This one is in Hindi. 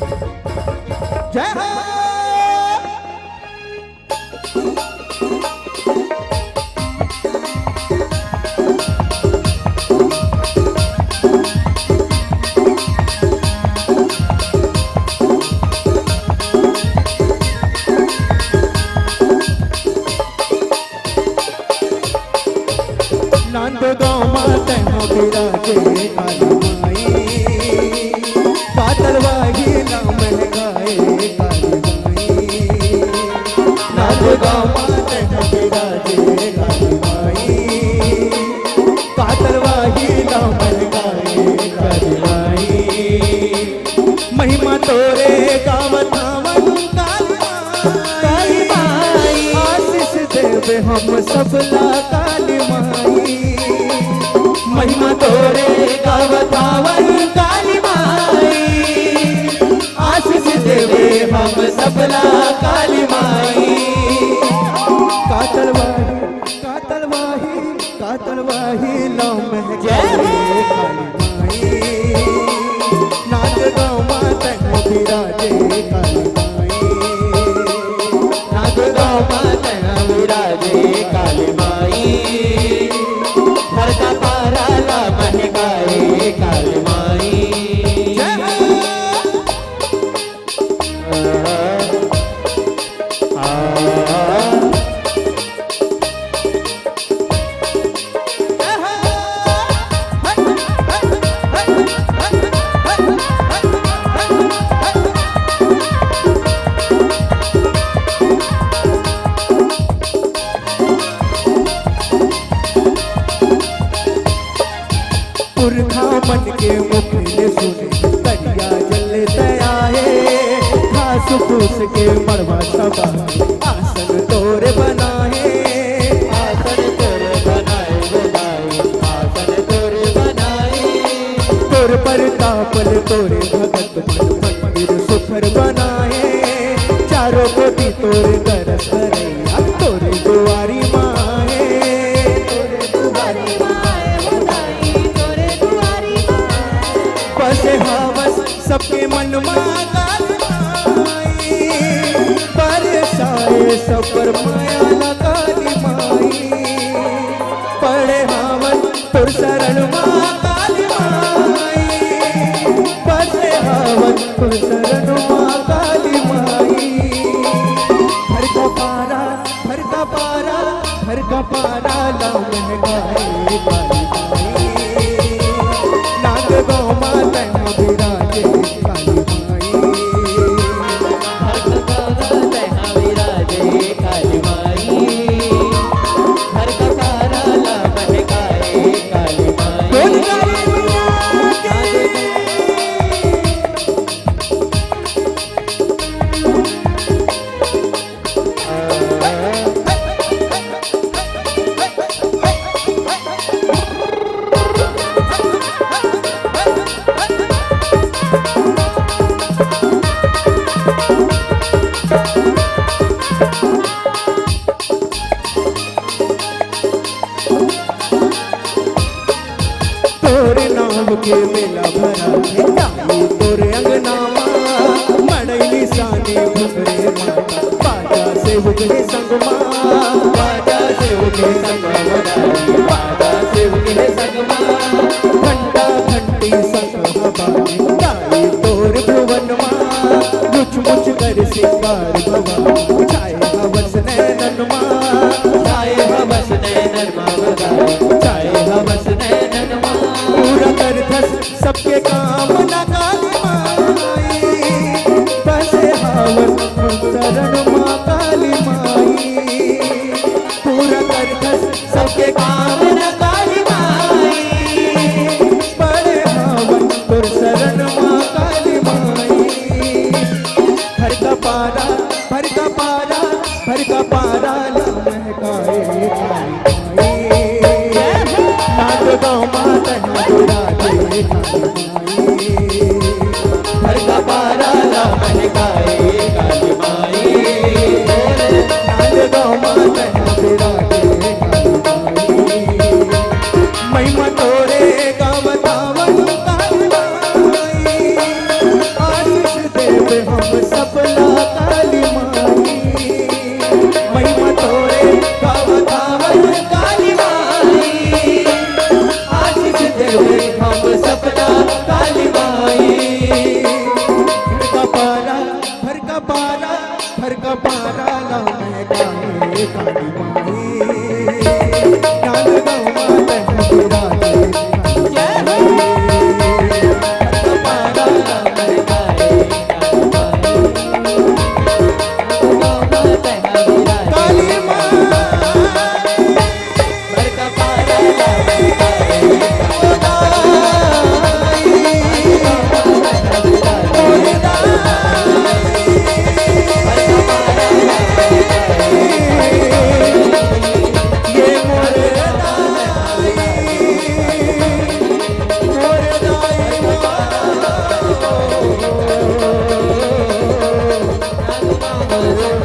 जय हो। नंद गाँव माता विराजे काली माई, कातलवाही नाम गाए काली माई। नंद गाँव माता विराजे काली माई, कातलवाही नाम गाए काली माई। महिमा तोरे गावत हवन काली माई, आशीष देवे हम सबला काली माई। महिमा तोरे गावत हवन काली माई, आशीष देवे हम सबला काली माई। कातलवाही कातलवाही कातलवाही नाम गाए काली माई। नाच गाँव माता विराजे काली माई, नाच गाँव माता विराजे काली माई। हर का पारा ला महकाए काली माई। पुरखा मन के मुखले सुने करिया जल दया है। घास फूस के मड़वा छबा आसन तोरे बनाए, आसन तोरे बनाए बनाए, आसन तोरे बनाए। तोर पर तापल तोरे भगत मन मंदिर सुखर बनाए। चारों कोटि तोरे दरस करैया तोरे दुआरी माए, तोरे दुआरी माए होताई तोरे दुआरी माए। बसे हवस सबके मन काली माई, बरसाए सब पर माया ला काली माई। पड़े हवन तुर शरण माँ काली माई, बसे हवन तुर शरण माँ काली माई। हर का पारा हर का पारा हर का पारा ला महकाए काली माई। नाग गाँव माता विराजे काली माई, हर का पारा ला विराजे काली माई। हर का पारा ला महकाए काली माई। तोरे नाम के मेला भरा है ताई तोरे अंगनामा। मड़ैली सानी भुगरे माता बाजा से हुगरे संगमा, बाजा से हुगरे संगमा, बाजा से हुगरे संगमा। घंटा घंटी संग हवाने ताई तोरे भुवनमा। मुछ मुछ कर सिंगार भवा छाए हवस नैनन माँ, छाए हवस नैनन माँ बगाए, छाए हवस नैनन माँ। पूरा कर धस सबके काम न काली माई, बसे हवन शरण माँ काली माई। पूरा कर धस सबके काम न काली माई, बड़े हवन तुर शरण माँ काली माई। हर का पारा हर का पारा हर का पारा ला महकाए काली माई। नाग गाँव माता विराजे काली माई, हर का पारा ला महकाए काली माई। नाग गाँव माता विराजे काली माई, महिमा तोरे गावत हवन काली माई। आशीष दे हो